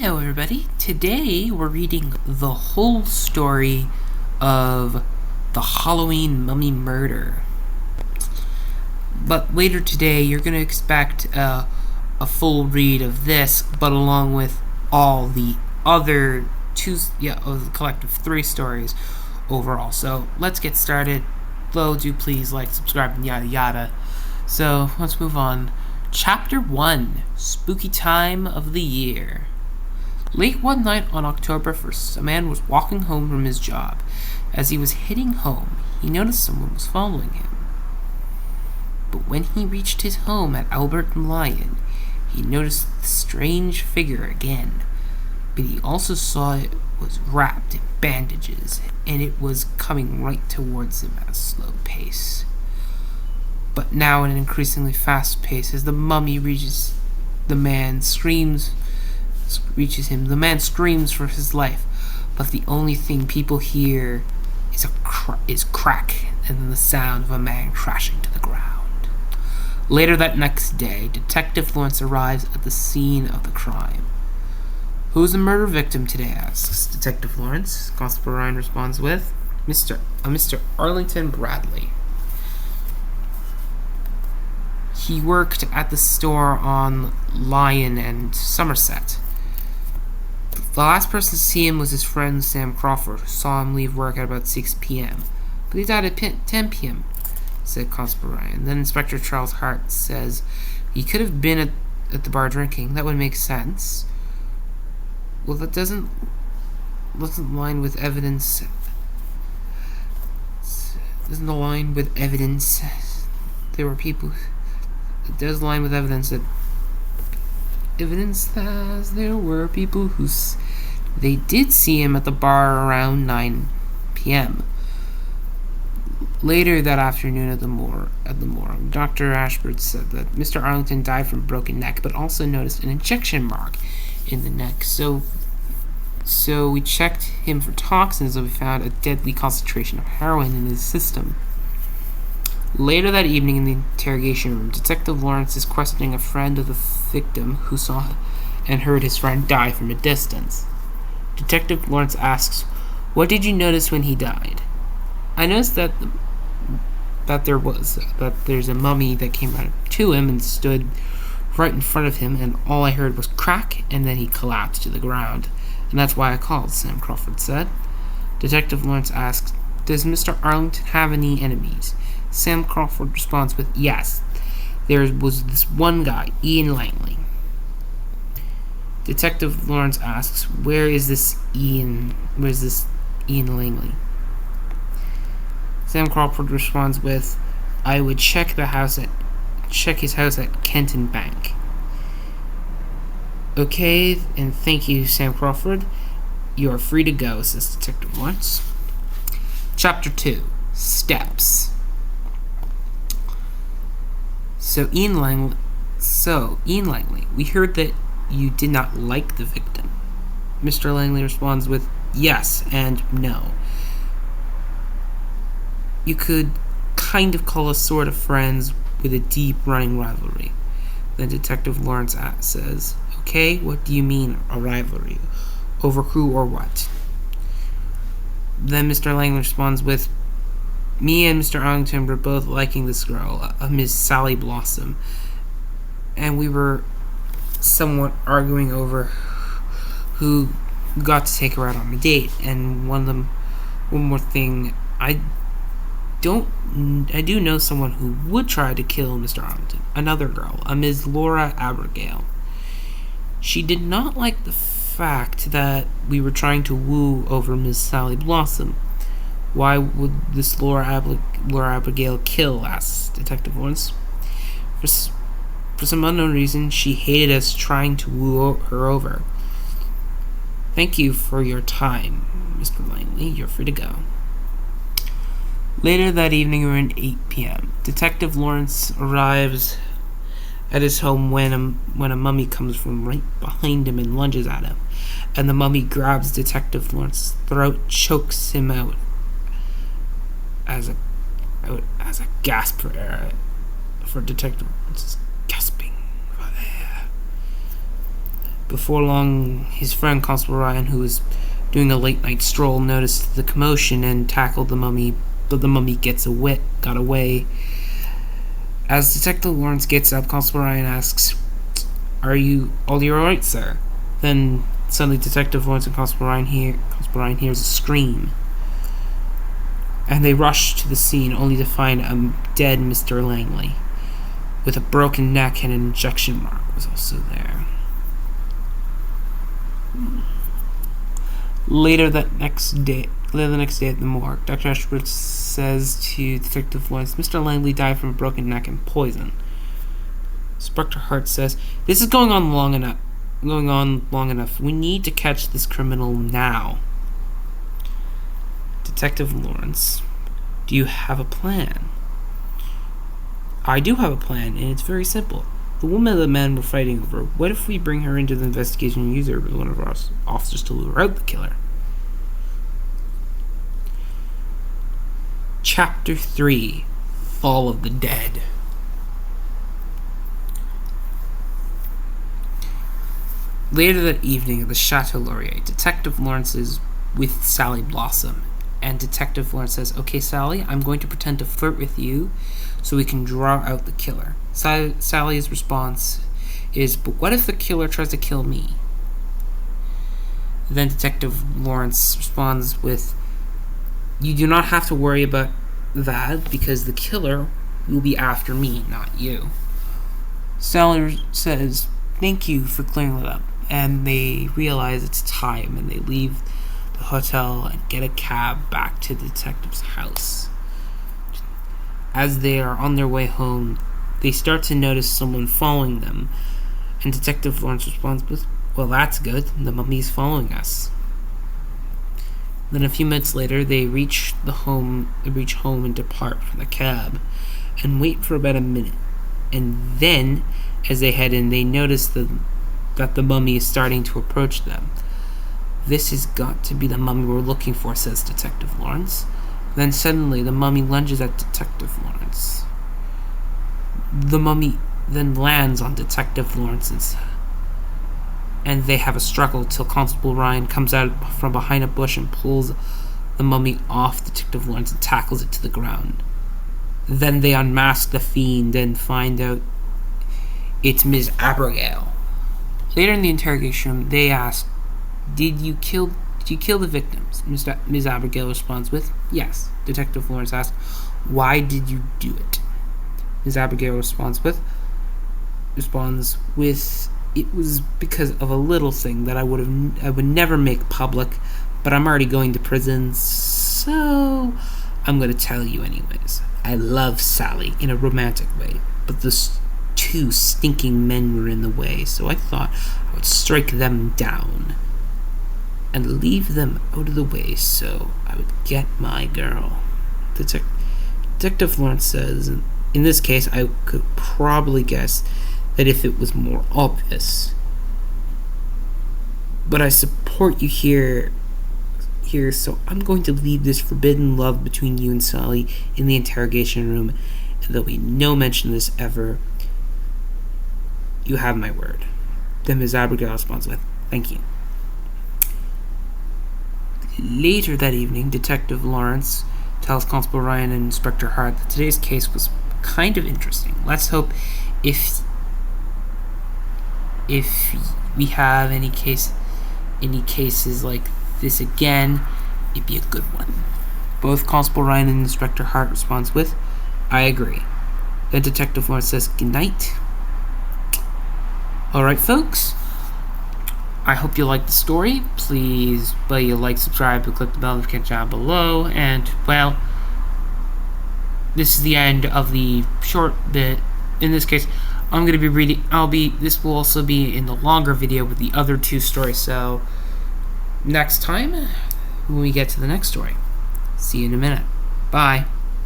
Hello, everybody. Today we're reading the whole story of the Halloween mummy murder. But later today, you're going to expect a full read of this, but along with all the other of the collective 3 stories overall. So let's get started. Though, do please like, subscribe, and yada yada. So let's move on. Chapter 1: Spooky Time of the Year. Late one night on October 1st, a man was walking home from his job. As he was heading home, he noticed someone was following him. But when he reached his home at Albert and Lyon, he noticed the strange figure again. But he also saw it was wrapped in bandages, and it was coming right towards him at a slow pace. But now at an increasingly fast pace, as the mummy reaches the man, the man screams for his life, but the only thing people hear is crack, and then the sound of a man crashing to the ground. Later that next day, Detective Lawrence arrives at the scene of the crime. "Who's the murder victim today?" asks Detective Lawrence. Constable Ryan responds with, Mr. Arlington Bradley. He worked at the store on Lyon and Somerset. The last person to see him was his friend Sam Crawford, who saw him leave work at about 6 p.m. But he died at 10 p.m., said Constable Ryan. Then Inspector Charles Hart says he could have been at the bar drinking. That would make sense. Well, that doesn't align with evidence. Doesn't align with evidence. There were people. It does align with evidence that there were people who they did see him at the bar around 9 p.m. Later that afternoon at the morgue, Dr. Ashford said that Mr. Arlington died from a broken neck, but also noticed an injection mark in the neck. So we checked him for toxins, and we found a deadly concentration of heroin in his system. Later that evening in the interrogation room, Detective Lawrence is questioning a friend of the victim who saw and heard his friend die from a distance. Detective Lawrence asks, "What did you notice when he died?" "I noticed that there's a mummy that came right up to him and stood right in front of him, and all I heard was crack, and then he collapsed to the ground. And that's why I called," Sam Crawford said. Detective Lawrence asks, "Does Mr. Arlington have any enemies?" Sam Crawford responds with, "Yes. There was this one guy, Ian Langley." Detective Lawrence asks, Where's this Ian Langley?" Sam Crawford responds with, "I would check his house at Kenton Bank." "Okay, and thank you, Sam Crawford. You are free to go," says Detective Lawrence. Chapter 2: Steps. So Ian Langley, we heard that you did not like the victim." Mr. Langley responds with, "Yes and no. You could kind of call us sort of friends with a deep running rivalry." Then Detective Lawrence says, "Okay, what do you mean, a rivalry? Over who or what?" Then Mr. Langley responds with, "Me and Mr. Arlington were both liking this girl, Miss Sally Blossom, and we were somewhat arguing over who got to take her out on a date. And one more thing, I do know someone who would try to kill Mr. Arlington. Another girl, a Miss Laura Abigail. She did not like the fact that we were trying to woo over Miss Sally Blossom. Why would this Laura Abigail kill?" asks Detective Lawrence. For some unknown reason, she hated us trying to woo her over." "Thank you for your time, Mr. Langley. You're free to go." Later that evening around 8 p.m., Detective Lawrence arrives at his home when a mummy comes from right behind him and lunges at him, and the mummy grabs Detective Lawrence's throat, chokes him out as a gasp for air. For Detective Lawrence, gasping for air. Before long, his friend Constable Ryan, who was doing a late-night stroll, noticed the commotion and tackled the mummy, but the mummy got away. As Detective Lawrence gets up, Constable Ryan asks, Are you alright, sir? Then suddenly Detective Lawrence and Constable Ryan hears a scream. And they rush to the scene only to find a dead Mr. Langley, with a broken neck and an injection mark was also there. Later the next day at the morgue, Dr. Ashford says to Detective Lawrence, Mr. Langley died from a broken neck and poison. Inspector Hart says, This is going on long enough. We need to catch this criminal now. Detective Lawrence, do you have a plan? I do have a plan, and it's very simple. The woman the men were fighting over, what if we bring her into the investigation and use her as one of our officers to lure out the killer? Chapter 3, Fall of the Dead. Later that evening at the Chateau Laurier, Detective Lawrence is with Sally Blossom, and Detective Lawrence says, Okay, Sally, I'm going to pretend to flirt with you so we can draw out the killer. Sally's response is, But what if the killer tries to kill me? Then Detective Lawrence responds with, You do not have to worry about that because the killer will be after me, not you. Sally says, Thank you for clearing that up. And they realize it's time and they leave the hotel and get a cab back to the detective's house. As they are on their way home, they start to notice someone following them, and Detective Lawrence responds with, Well, that's good, the mummy's following us. Then a few minutes later, they reach home and depart from the cab, and wait for about a minute. And then, as they head in, they notice that the mummy is starting to approach them. This has got to be the mummy we're looking for, says Detective Lawrence. Then suddenly, the mummy lunges at Detective Lawrence. The mummy then lands on Detective Lawrence's, and they have a struggle till Constable Ryan comes out from behind a bush and pulls the mummy off Detective Lawrence and tackles it to the ground. Then they unmask the fiend and find out it's Ms. Abigail. Later in the interrogation room, they ask, Did you kill the victims? Ms. Abigail responds with, Yes. Detective Lawrence asks, Why did you do it? Ms. Abigail responds with, It was because of a little thing that I would never make public, but I'm already going to prison, so I'm going to tell you anyways. I love Sally in a romantic way, but those two stinking men were in the way, so I thought I would strike them down and leave them out of the way so I would get my girl. Detective Lawrence says, In this case, I could probably guess that if it was more obvious. But I support you here, so I'm going to leave this forbidden love between you and Sally in the interrogation room, and there'll be no mention of this ever. You have my word. Then Ms. Abigail responds with, Thank you. Later that evening, Detective Lawrence tells Constable Ryan and Inspector Hart that today's case was kind of interesting. Let's hope if we have any cases like this again, it'd be a good one. Both Constable Ryan and Inspector Hart responds with, I agree. Then Detective Lawrence says, Good night. Alright, folks. I hope you liked the story. Please subscribe, and click the bell notification down below. And, well, this is the end of the short bit. In this case, I'm going to be reading. This will also be in the longer video with the other two stories. So, next time, when we get to the next story. See you in a minute. Bye.